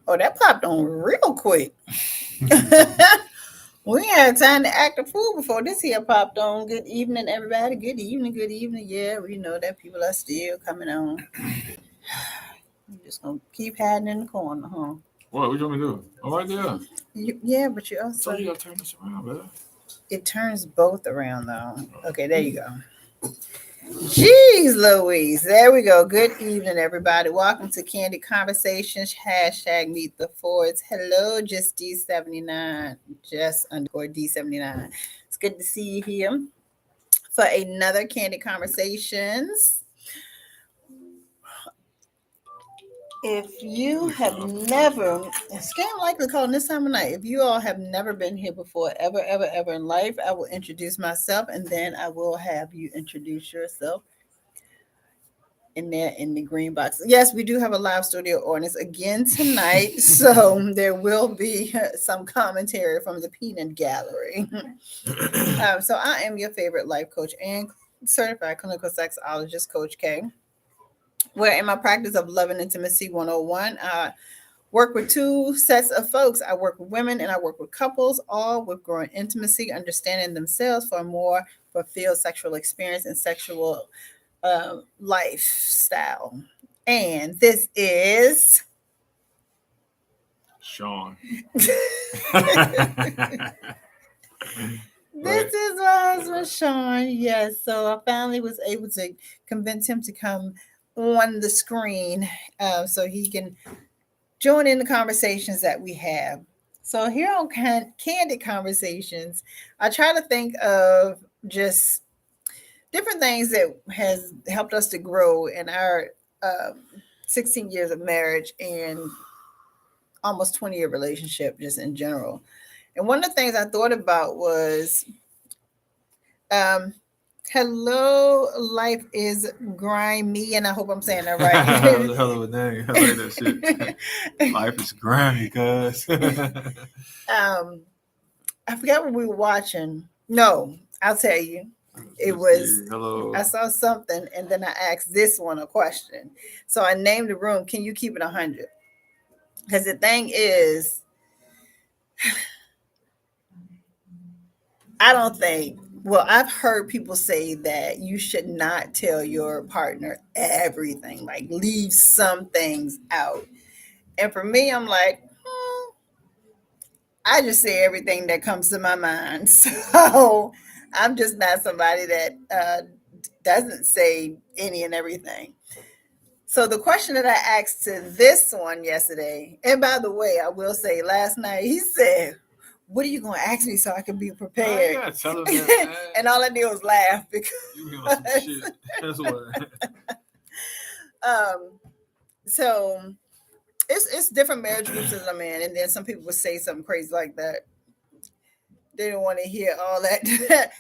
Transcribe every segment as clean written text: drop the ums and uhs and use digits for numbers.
Oh, that popped on real quick. We ain't had time to act a fool before this here popped on. Good evening, everybody. Good evening, good evening. Yeah, we know that people are still coming on. You just gonna keep hiding in the corner, huh? What you want me to do? I'm right there. Yeah, but you So also you gotta turn this around, man. it turns both around though. Okay, there you go. Jeez Louise. There we go. Good evening, everybody. Welcome to Candid Conversations. Hashtag meet the Fords. Hello, just D79. Just underscore D79. It's good to see you here for another Candid Conversations. If you have never, it's kind of likely calling this time of night. If you all have never been here before, ever, ever, ever in life, I will introduce myself and then I will have you introduce yourself in there in the green box. Yes, we do have a live studio audience again tonight, so there will be some commentary from the peanut gallery. So I am your favorite life coach and certified clinical sexologist, Coach K. Where in my practice of love and intimacy 101, I work with two sets of folks. I work with women and I work with couples, all with growing intimacy, understanding themselves for a more fulfilled sexual experience and sexual lifestyle. And this is Sean. this is my husband Sean. Yes, so I finally was able to convince him to come on the screen so he can join in the conversations that we have. So here on Candid Conversations, I try to think of just different things that has helped us to grow in our 16 years of marriage and almost 20-year relationship just in general. And one of the things I thought about was um, hello, life is grimy, and I hope I'm saying that right. That was a hell of a name. I like that shit. Life is grimy, cuz. I forgot what we were watching. No, I'll tell you. It was hello. I saw something and then I asked this one a question. So I named the room, can you keep it 100? Because the thing is, I don't think, well, I've heard people say that you should not tell your partner everything, like leave some things out. And for me, I'm like, I just say everything that comes to my mind. So I'm just not somebody that doesn't say any and everything. So the question that I asked to this one yesterday, and by the way, I will say last night, he said, what are you going to ask me so I can be prepared? Tell him that, and all I did was laugh because you on some shit. That's what. um, so it's different marriage groups that I'm in, and then some people would say something crazy like that. They don't want to hear all that.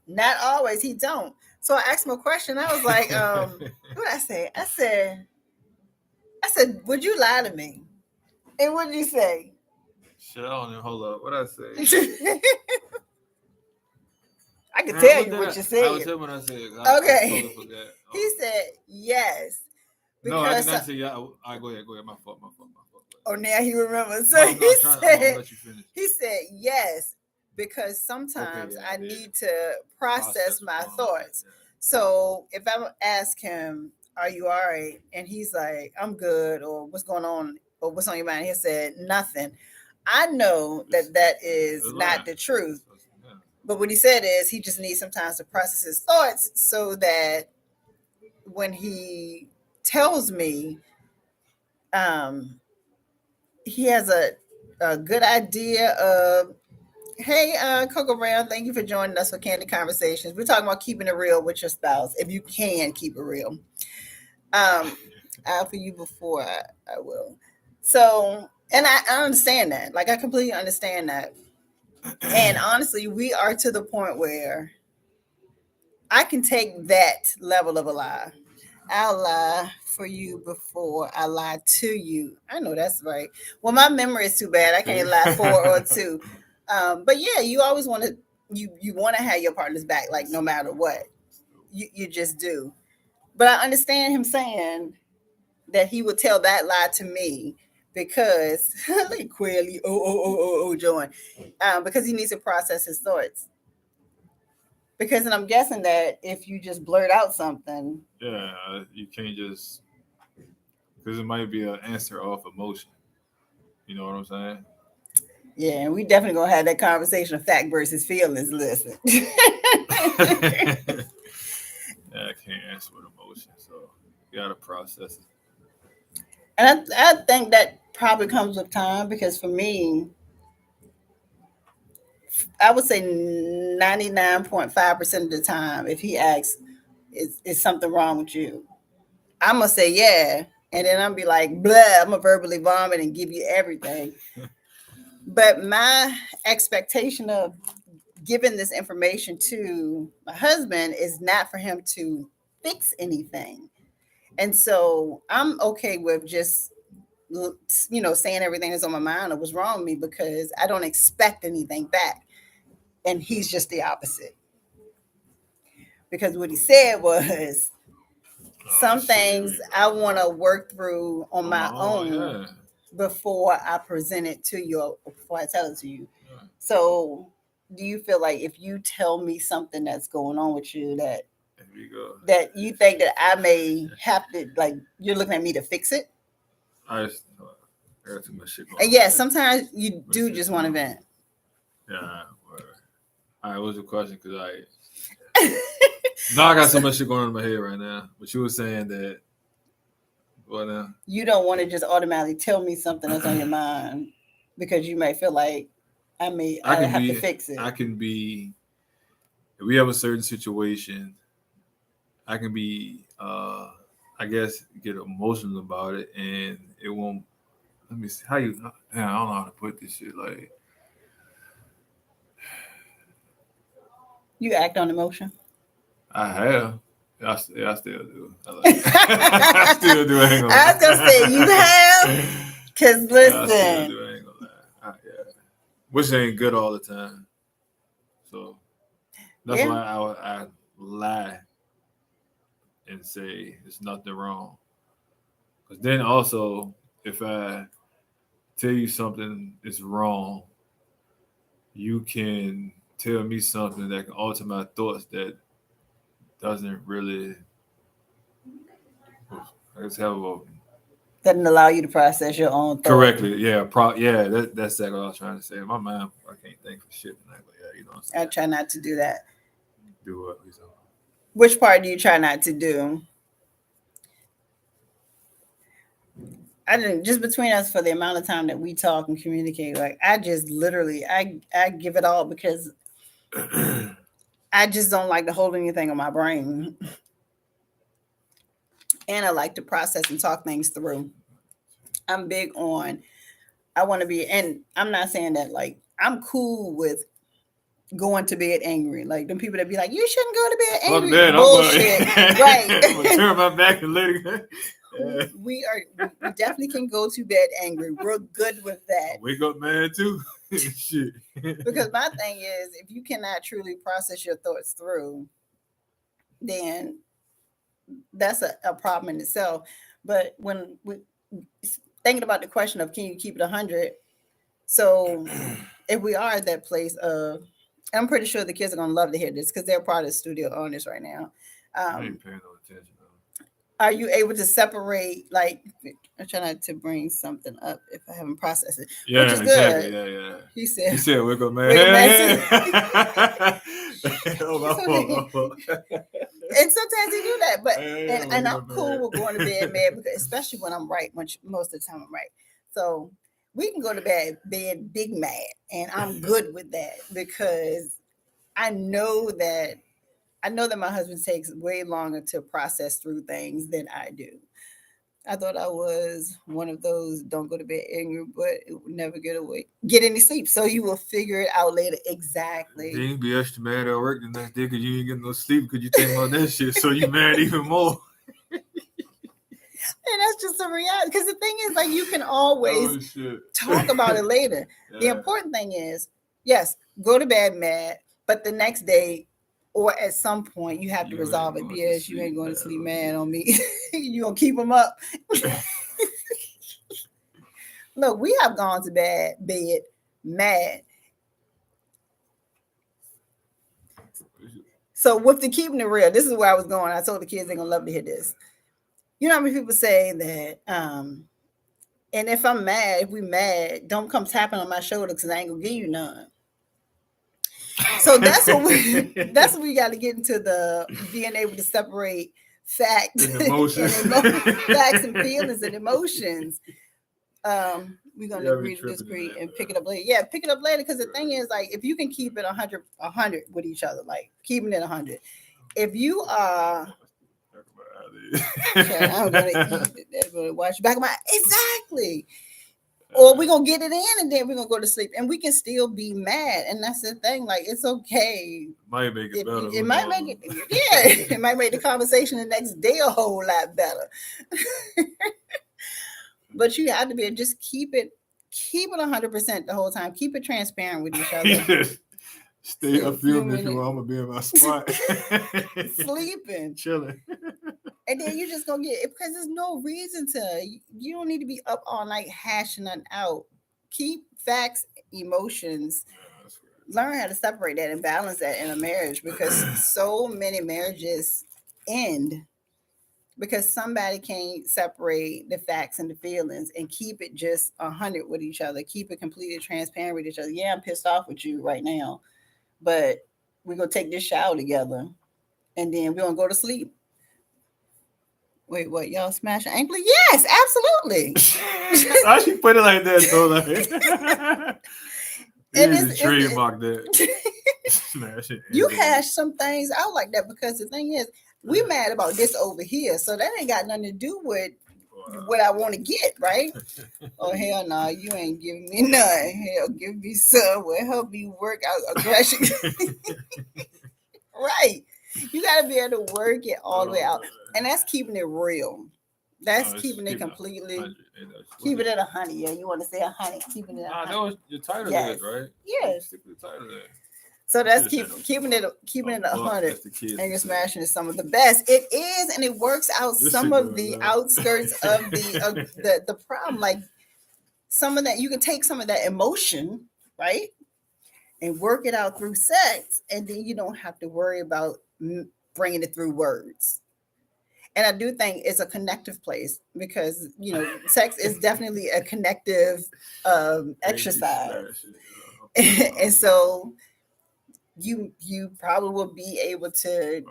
Not always. He don't. So I asked him a question. I was like, what did I say? I said, would you lie to me? And what did you say? Shit, I don't even hold up. What I say? I can tell you what you said. I was him when I said. Okay. I totally forgot. He said yes. No, I did not say yeah. I go ahead. My fault. Oh, now he remembers. So he said, he said yes, because sometimes I need to process my thoughts. Yeah. So if I ask him, are you all right? And he's like, I'm good, or what's going on, or what's on your mind? He said, nothing. I know that is not the truth. But what he said is he just needs some time to process his thoughts so that when he tells me, he has a good idea of, hey, Coco Brown, thank you for joining us for Candid Conversations. We're talking about keeping it real with your spouse, if you can keep it real. For you before I will. So, and I understand that. Like, I completely understand that. And honestly, we are to the point where I can take that level of a lie. I'll lie for you before I lie to you. I know that's right. Well, my memory is too bad. I can't lie for or two. But yeah, you always want to you want to have your partner's back, like no matter what. You just do. But I understand him saying that he would tell that lie to me because like clearly, join, because he needs to process his thoughts. Because, and I'm guessing that if you just blurt out something, Yeah, you can't just because it might be an answer off emotion. You know what I'm saying? yeah, and we definitely gonna have that conversation of fact versus feelings. Listen. Yeah, I can't answer with emotion, so you gotta process it. And I think that probably comes with time because for me, I would say 99.5% of the time, if he asks, is something wrong with you? I'm going to say, yeah. And then I'm be like, blah, I'm going to verbally vomit and give you everything. But my expectation of giving this information to my husband is not for him to fix anything. And so I'm okay with just saying everything that's on my mind or what's wrong with me because I don't expect anything back. And he's just the opposite. Because what he said was Oh some shit, here things we I go. want to work through on On my my own, own yeah. before I present it to you or before I tell it to you. Yeah. So do you feel like if you tell me something that's going on with you Here we go. that you think that I may have to, like, you're looking at me to fix it? I got too much shit going And on my yeah, head. sometimes you Waste do your just want to time. vent. Yeah. Whatever. All right, what's the question? Because I got so much shit going on in my head right now. But you were saying that what now? You don't want to just automatically tell me something that's on your mind because you may feel like I I can have to be fix I it. can be if we have a certain situation, I can be I guess get emotional about it and it won't let me see how you damn, I don't know how to put this shit like You act on emotion. I have. I still do. I still do. I ain't gonna I was gonna say you have, lie. cause Yeah, I still listen, do. I ain't gonna lie. Yeah. Which ain't good all the time. So that's yeah, why I lie and say there's nothing wrong. Because then also, if I tell you something is wrong, you can tell me something that can alter my thoughts that doesn't really, I guess, have a doesn't allow you to process your own thought. correctly. Yeah, yeah, that's exactly what I was trying to say. My mind, I can't think for shit tonight, but yeah, you know what I'm I saying? try not to do that. Do what? So. Which part do you try not to do? I didn't just between us for the amount of time that we talk and communicate. Like I just literally, I give it all because I just don't like to hold anything on my brain, and I like to process and talk things through. I'm big on. I want to be, and I'm not saying that like I'm cool with going to bed angry. Like them people that be like, you shouldn't go to bed Fuck angry. that! Bullshit. I'm gonna Right. turn my back and let it go. Yeah. We definitely can go to bed angry. We're good with I that. wake up mad too. Shit. Because my thing is if you cannot truly process your thoughts through, then that's a problem in itself. But when we thinking about the question of can you keep it 100, so if we are at that place of, I'm pretty sure the kids are gonna love to hear this because they're part of the studio owners right now. I Um, ain't paying no attention. are you able to separate? Like, I'm trying not to bring something up if I haven't processed it, which Yeah, is exactly. good. Yeah, yeah. He He said, said, "Wake up, man." "Wake up, Hell man." yeah. Oh my So fault. My fault. and sometimes he do that, but Yeah, and wake I'm up, cool man. with going to bed mad because especially when I'm right, which most of the time I'm right. So we can go to bed big mad, and I'm good with that because I know that I know that my husband takes way longer to process through things than I do. I thought I was one of those don't go to bed angry, but it would never get any sleep. So you will figure it out later Then exactly. you be extra mad at work the next day because you ain't getting no sleep because you think about that shit. So you mad even more. And that's just a reality. Because the thing is, like, you can always Oh shit. talk about it later. The Yeah. important thing is, yes, go to bed mad, but the next day or at some point you have to You ain't resolve it. going to Yes, you ain't sleep, going to man. sleep mad on me. You gonna keep them up. Look, we have gone to bed mad. So with the keeping it real, this is where I was going. I told the kids they're gonna love to hear this. You know how many people say that, and if I'm mad, if we mad, don't come tapping on my shoulder because I ain't gonna give you none. So that's what we got to get into, the being able to separate fact And emotions. facts and feelings and emotions. We're gonna Yeah, we agree to tripping disagree today, and pick man. it up later. Yeah, pick it up later, because the thing is, like, if you can keep it 100 with each other, like keeping it 100. If you are, okay, I'm gonna eat. They're gonna watch back of my exactly. Or we're gonna get it in and then we're gonna go to sleep. And we can still be mad. And that's the thing. Like, it's okay. Might make it better. It might make it, yeah, it might make the conversation the next day a whole lot better. But you have to be, just keep it 100% the whole time. Keep it transparent with each other. Stay a few minutes while I'm gonna be in my spot. Sleeping. Chilling. And then you're just gonna get it, because there's no reason to. You don't need to be up all night hashing it out. Keep facts, emotions. Learn how to separate that and balance that in a marriage, because so many marriages end because somebody can't separate the facts and the feelings and keep it just 100 with each other. Keep it completely transparent with each other. Yeah, I'm pissed off with you right now, but we're gonna take this shower together, and then we're gonna go to sleep. Wait, what? Y'all smashing ankle? Yes, absolutely. I should put it like that though. Like, And you just trademark that. Smashing. You hash some things out like that, because the thing is, we mad about this over here, so that ain't got nothing to do with what I want to get, right? Oh hell no, nah, you ain't giving me none. Hell, give me some. Will help me work out aggression. Right. You got to be able to work it all the way out, and that's keeping it real. That's keeping it completely. Keep it at 100. Yeah, you want to say 100? Keeping it at 100. That was your title, yes. Is right. Yes. Stick with the title there. So that's keeping it at 100. And you're smashing is some of the best. It is, and it works out some of the outskirts of the problem. Like, some of that, you can take some of that emotion, right, and work it out through sex, and then you don't have to worry about bringing it through words. And I do think it's a connective place, because sex is definitely a connective exercise, and so you probably will be able to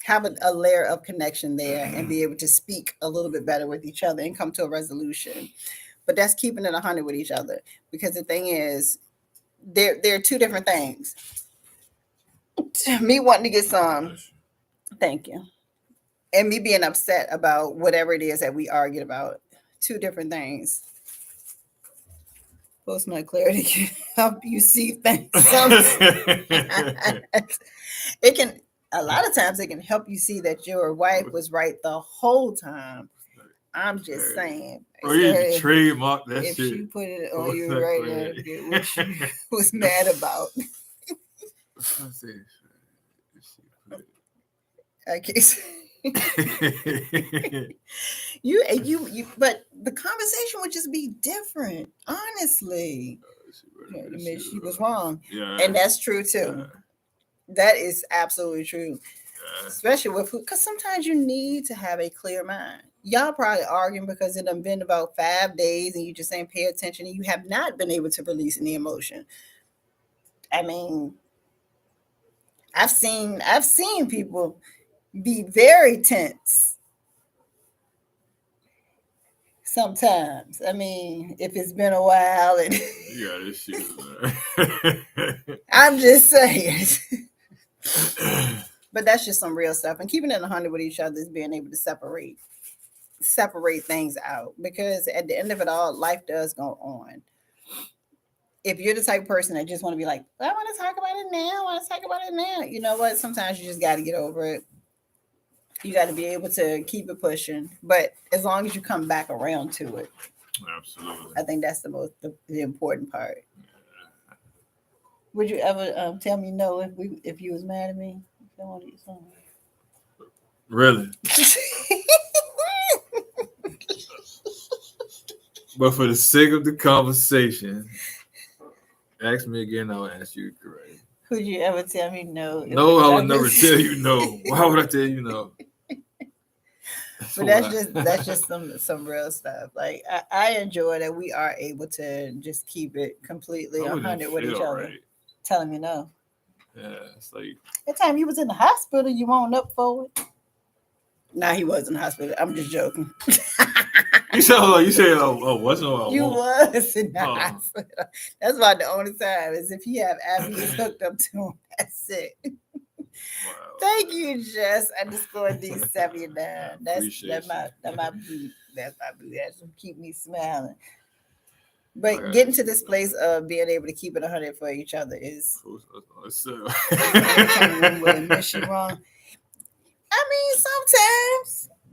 have a layer of connection there and be able to speak a little bit better with each other and come to a resolution. But that's keeping it 100 with each other, because the thing is, there are two different things. Me wanting to get some, thank you, and me being upset about whatever it is that we argued about. Two different things. Post nut clarity can help you see things. It can, a lot of times, it can help you see that your wife was right the whole time. I'm just saying. Or you trademark that if shit. If she put it on you right there, get what she was mad about. Okay. You, but the conversation would just be different, honestly. Admit she was wrong, and that's true too. That is absolutely true, especially with food, because sometimes you need to have a clear mind. Y'all probably arguing because it done been about 5 days, and you just ain't pay attention, and you have not been able to release any emotion. I mean, I've seen people be very tense sometimes. I mean, if it's been a while, and yeah, this shit. I'm just saying. But that's just some real stuff. And keeping it 100 with each other is being able to separate things out, because at the end of it all, life does go on. If you're the type of person that just want to be like, I want to talk about it now, I want to talk about it now, you know what? Sometimes you just got to get over it. You got to be able to keep it pushing. But as long as you come back around to it. Absolutely. I think that's the important part. Yeah. Would you ever tell me no if you was mad at me? If I want to eat something. Really? But for the sake of the conversation, ask me again. I'll answer you correctly. Would you ever tell me no? No, I would never tell you no. Why would I tell you no? But that's just some real stuff. Like I enjoy that we are able to just keep it completely I wouldn't 100 with each feel other. right. Telling me no. Yeah, it's like That time you was in the hospital, you won't up for it. Nah, he was in the hospital. I'm just joking. you said what's no I You won't. was in the Oh. hospital. That's about the only time is if you have athletes hooked up to him. That's it. Wow. Thank you, Jess. Underscore D79. That's Appreciate my boot. That's my boot. That's what keep me smiling. But Okay. getting to this place of being able to keep it 100 for each other is So. really miss you wrong. I mean,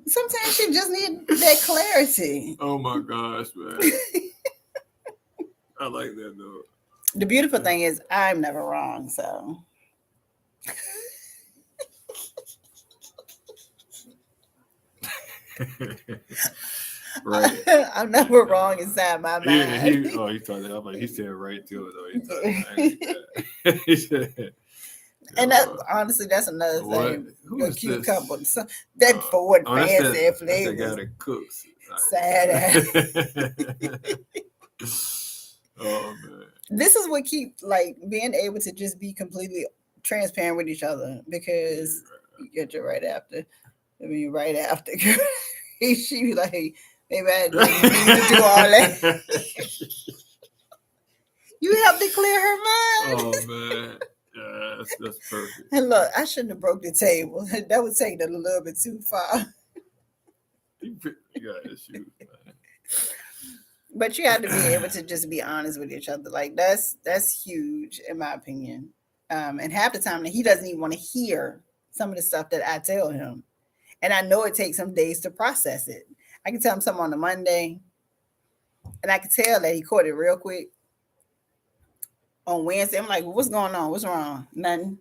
sometimes you just need that clarity. Oh my gosh, man. I like that though. The beautiful thing is I'm never wrong, so Right. I'm never wrong inside my mind. He thought that. I'm like, he said right to it though. He said, And that honestly, that's another what? thing. Who A is cute this? couple. So, that Ford that's fancy that flavors. guy that cooks. Sad. Oh man. This is what keep like being able to just be completely transparent with each other because you get you right after. I mean, right after. She be like, maybe I didn't need to do all that. You helped to clear her mind. Oh man. Yeah, that's perfect. And look, I shouldn't have broke the table. That would take it a little bit too far. You got issues, man. But you have to be able to just be honest with each other. Like that's huge in my opinion. And half the time he doesn't even want to hear some of the stuff that I tell him. And I know it takes some days to process it. I can tell him something on a Monday, and I can tell that he caught it real quick. On Wednesday, I'm like, well, what's going on? What's wrong? Nothing.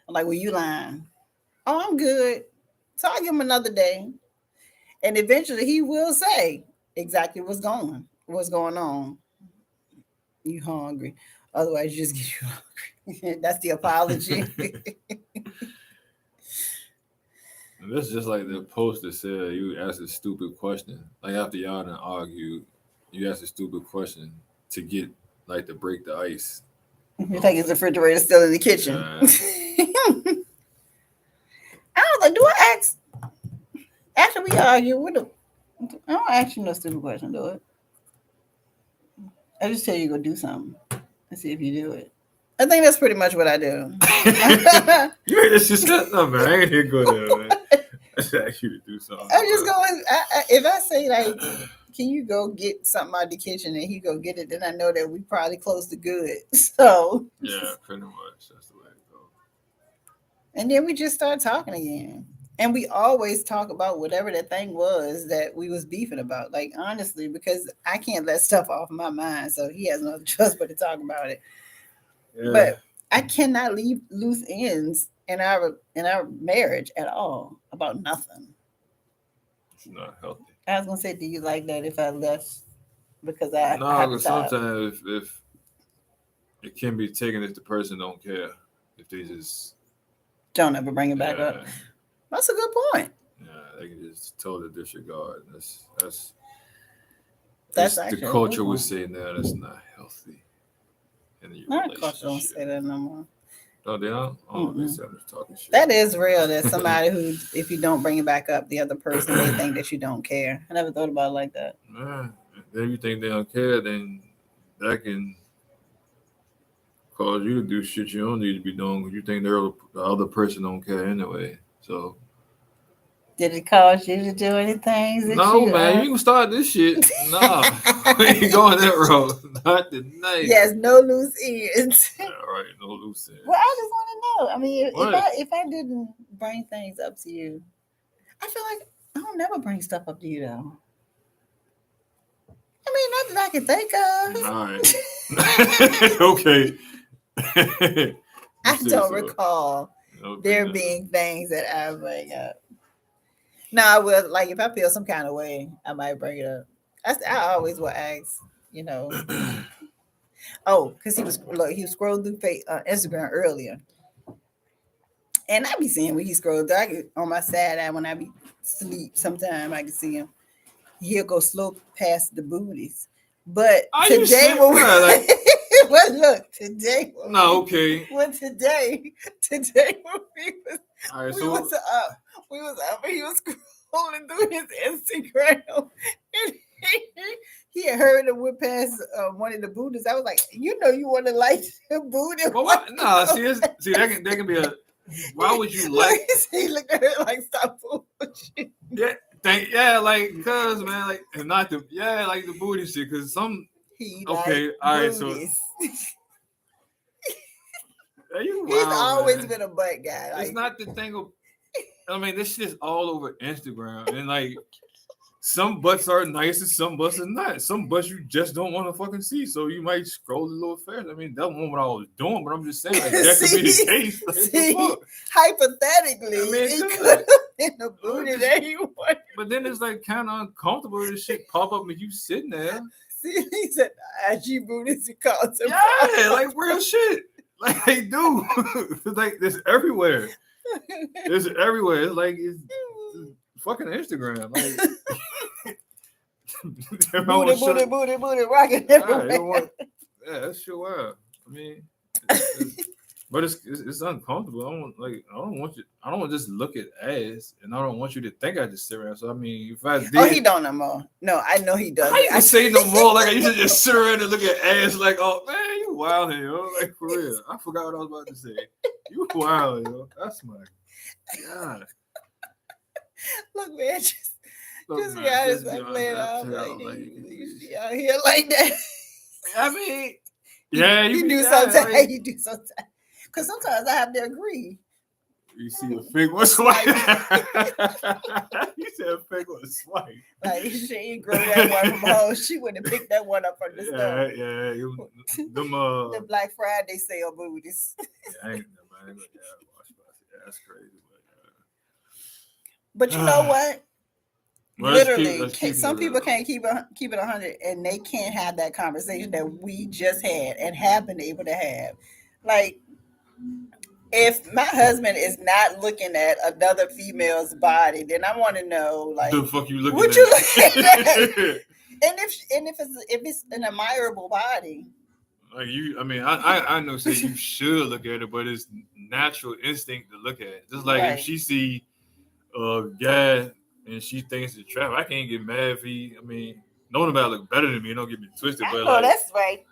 I'm like, well, you lying. Oh, I'm good. So I give him another day. And eventually he will say exactly what's going on. You hungry. Otherwise, you just get you hungry. That's the apology. And this is just like the post that said you ask a stupid question. Like after y'all done argue, you ask a stupid question to get like to break the ice. You think his refrigerator still in the kitchen? I was like, do I ask after we argue? I don't ask you no stupid question, do it. I just tell you go do something and see if you do it. I think that's pretty much what I do. You ain't just said no, man. I ain't here go there, man. I should ask you to do something. I'm just going. If I say like, can you go get something out of the kitchen and he go get it, then I know that we probably close the good. So yeah, pretty much that's the way to go. And then we just start talking again. And we always talk about whatever that thing was that we was beefing about. Like honestly, because I can't let stuff off my mind, so he has no other choice but to talk about it. Yeah. But I cannot leave loose ends in our marriage at all about nothing. It's not healthy. I was gonna say, do you like that if I left because I no, but sometimes if it can be taken if the person don't care, if they just don't ever bring it back up. That's a good point. Yeah, they can just totally disregard. That's the culture would say now that's not healthy. Our culture don't say that no more. No, they don't. Oh, they say I'm just talking shit. That is real. That somebody who, if you don't bring it back up, the other person may think that you don't care. I never thought about it like that. If you think they don't care, then that can cause you to do shit you don't need to be doing because you think the other person don't care anyway. So. Did it cause you to do anything? No, man, you can start this shit. No, we ain't going that road. Not tonight. Yes, no loose ends. Yeah, right, no loose ends. Well, I just want to know. I mean, if I didn't bring things up to you, I feel like I don't never bring stuff up to you though. I mean, not that I can think of. All right. Okay. I don't recall there being things that I bring up. No, I will. Like if I feel some kind of way, I might bring it up. I always will ask, you know. Oh, because he was scrolling through Instagram earlier, and I be seeing when he scrolls. I get on my side eye when I be sleep. Sometime I can see him. He'll go slow past the booties. But Are you today serious, when we, bro? Like, well, look, today no, okay. today when All right, we so was up, and he was scrolling through his Instagram, and he had heard him went past one of the booties. I was like, you know, you want to like the booty? but Why what? you No, go see that can be a. Why would you Look, like? he looked at her like, stop bullshit. Yeah, like, cause man, like, and not the like the booty shit, cause some. He like Okay, all right, so booties. you He's wild, always man. been a butt guy. It's Like, not the thing of. I mean, this shit's all over Instagram, and like some butts are nice and some butts are not. Some butts you just don't want to fucking see, so you might scroll a little fast. I mean, that wasn't what I was doing, but I'm just saying like that could be the case. Like, the fuck? hypothetically, I mean, it good. could have been a booty that he wanted. But then it's like kind of uncomfortable. This shit pop up and you sitting there. See, he said, IG booties, he calls him. Yeah, like real shit. Like they do. Like it's everywhere. It's everywhere. It's like it's fucking Instagram. Like booty, rocking everywhere. Yeah, that's sure wild. I mean, but it's uncomfortable. I don't want you. I don't want to just look at ass, and I don't want you to think I just sit around. So I mean, if I did, Oh, he don't no more. No, I know he does. I ain't say no more. Like I used to just sit around and look at ass. Like, oh man, you wild here, yo. Like for real. I forgot what I was about to say. You wild, yo. That's my God. Look, man, just Man, be honest. just I'm be playing honest. out I'm like, telling you, you out here like that. I mean, yeah, you be do that, sometimes. like, You do sometimes. Because sometimes I have to agree. you see a fake one swipe. You said a fake one swipe. Like she ain't grow that one from home. She wouldn't have picked that one up from the store. Yeah. Them The Black Friday sale booties. I ain't man. That's crazy. But you know what? Well, Literally, keep some it people real. can't keep it 100, and they can't have that conversation that we just had and have been able to have. Like, if my husband is not looking at another female's body, then I want to know, like, The fuck you looking what at? you looking at? And if it's an admirable body, Like you, I mean, I know say you should look at it, but it's natural instinct to look at it. Just like if right? she see a guy and she thinks it's trap, I can't get mad if he. I mean, knowing about look better than me, don't get me twisted. I But know like, that's right.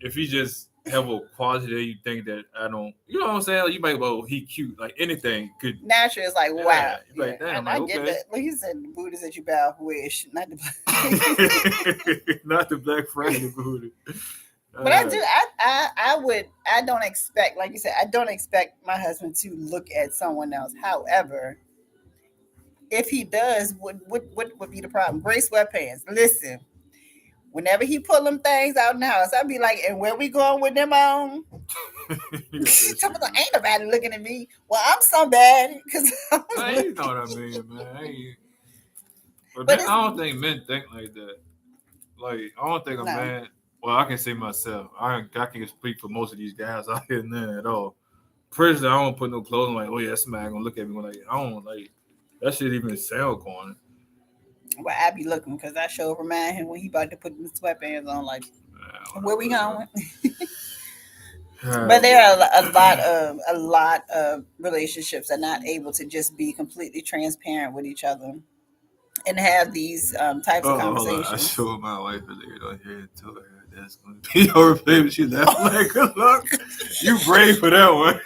if he just have a quality that you think that I don't, you know what I'm saying? Like, you might go, he cute. Like anything could. Natural is like, wow. Yeah, you like, damn, and like, I get okay. that. Like he said, the booties that you bow wish, not the. Not the Black Friday booty. But I do. I don't expect, like you said, I don't expect my husband to look at someone else. However, if he does, what would be the problem? Gray sweatpants. Listen, whenever he pull them things out in the house, I'd be like, and where we going with them on? Somebody ain't nobody looking at me. Well, I'm somebody because You know what I mean, man. But I don't think men think like that. Like I don't think a man. Well, I can say myself. I can speak for most of these guys out here none at all. Personally, I don't put no clothes on like, oh yeah, somebody gonna look at me when like I don't like that shit even sound corny. Well, I be looking because I sure remind him when he about to put the sweatpants on, like, where we going? But there are a lot of relationships are not able to just be completely transparent with each other and have these types of conversations. I showed my wife a later on here and told her that's going to be your favorite. She laughed like, good luck. You brave for that one.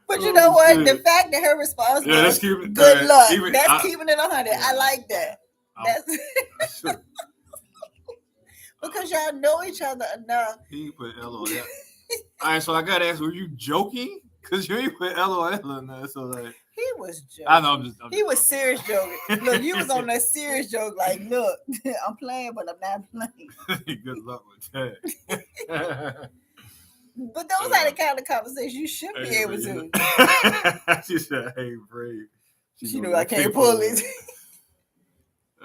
But you know what? Shit. The fact that her response was good luck. That's keeping it 100. Yeah. I like that. That's because y'all know each other enough. He put LOL. All right, so I got to ask, were you joking? Because you ain't put LOL in there. So, like, he was joking. I know, he was serious joking. Look, you was on that serious joke. Like, look, I'm playing, but I'm not playing. Good luck with that. But those are the kind of conversations you should be able to. She said, "Hey, brave." She knew I can't pull it.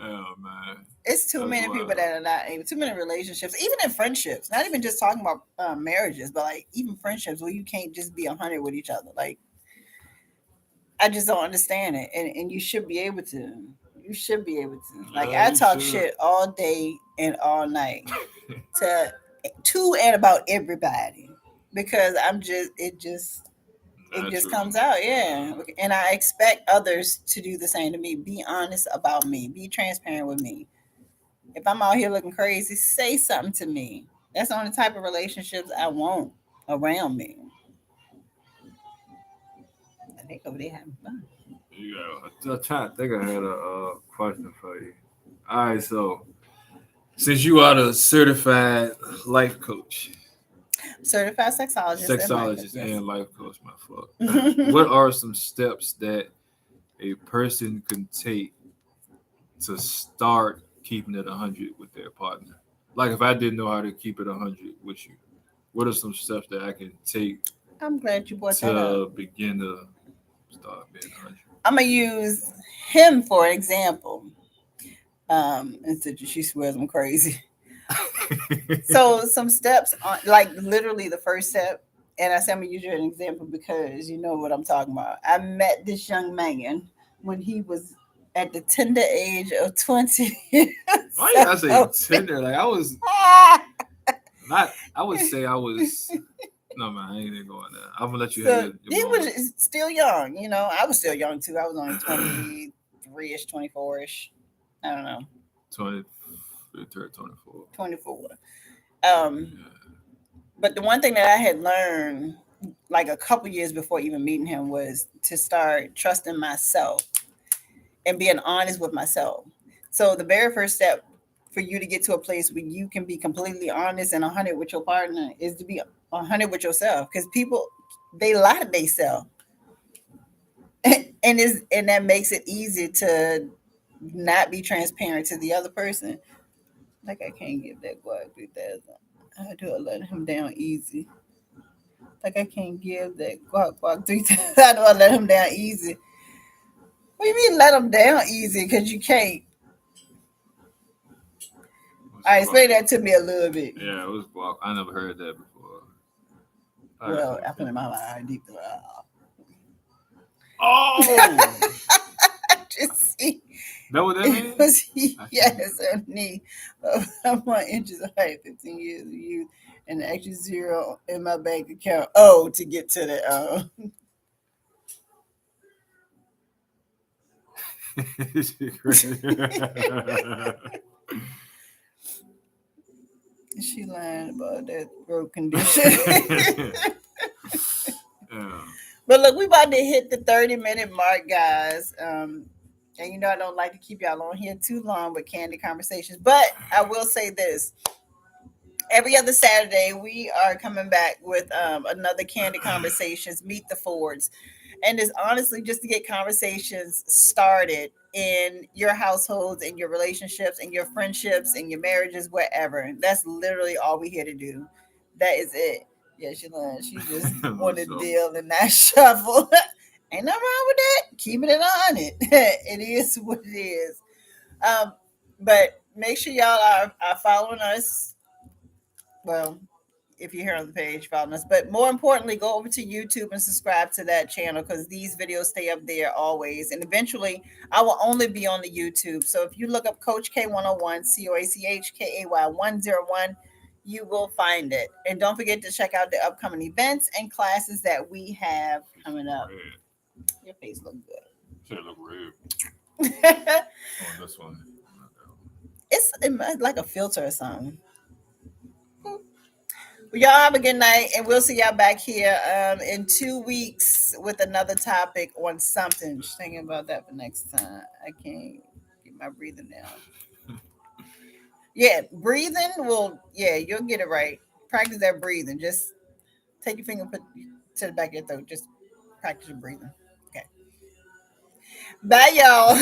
Oh man, It's too that's many people wild. that are not able, too many relationships, even in friendships, not even just talking about marriages, but like even friendships where you can't just be 100 with each other. Like, I just don't understand it. And you should be able to. You should be able to. Like, Yeah, I you talk should. shit all day and all night to and about everybody because it just Natural. comes out, yeah. And I expect others to do the same to me. Be honest about me. Be transparent with me. If I'm out here looking crazy, say something to me. That's the only type of relationships I want around me. I think over there having fun. Yeah, I think I had a question for you. All right, so since you are the certified life coach, Certified sexologist and life coach, sexologist, yes. and life coach, my fault, what are some steps that a person can take to start keeping it 100 with their partner? Like if I didn't know how to keep it 100 with you, what are some steps that I can take I'm glad you brought that up. to begin to start being 100? I'm gonna use him for an example. Instead she swears I'm crazy. So some steps on, like literally the first step, and I said I'm gonna use you as an example because you know what I'm talking about. I met this young man when he was at the tender age of 20 years Why you gotta say old. tender? Like I was not. I would say I was. No man, I ain't even going there. I'm gonna let you have So your he moment. was still young, you know. I was still young too. I was only 23 ish, 24 ish. I don't know, 20, 24. 24. Um, but the one thing that I had learned like a couple years before even meeting him was to start trusting myself and being honest with myself. So the very first step for you to get to a place where you can be completely honest and 100 with your partner is to be 100 with yourself because people they lie to themselves and that makes it easy to not be transparent to the other person. Like I can't give that guy 3,000. I do let him down easy. Like I can't give that guac 3,000. I do let him down easy. What do you mean let him down easy? Because you can't. What's All right, guac? explain that to me a little bit. Yeah, it was guac. I never heard that before. All right, Well, so I put in my mind deep. oh, Just see. that what that It mean? was I can't. yes and me. I'm 1 inches of height, 15 years of youth, and the extra zero in my bank account. Oh, to get to the She crazy. she lying about that throat condition. Yeah. But look, we about to hit the 30-minute mark, guys. And you know I don't like to keep y'all on here too long with candid conversations. But I will say this. Every other Saturday, we are coming back with another Candid Conversations, Meet the Fords. And it's honestly just to get conversations started in your households, in your relationships, in your friendships, in your marriages, wherever. That's literally all we're here to do. That is it. Yeah, she learned. She just on the So, deal and not shuffle. Ain't nothing wrong with that. Keeping it on it. It is what it is. Um, but make sure y'all are following us. Well, if you're here on the page, following us. But more importantly, go over to YouTube and subscribe to that channel because these videos stay up there always. And eventually, I will only be on the YouTube. So if you look up Coach K101, COACHKAY 101, you will find it. And don't forget to check out the upcoming events and classes that we have coming up. red. Your face look Should look red good. on this one. It's like a filter or something. Well, y'all have a good night, and we'll see y'all back here in 2 weeks with another topic on something. Just thinking about that for next time. I can't get my breathing down. Yeah, breathing will. Yeah, you'll get it right. Practice that breathing. Just take your finger, put to the back of your throat. Just practice your breathing. Okay. Bye, y'all.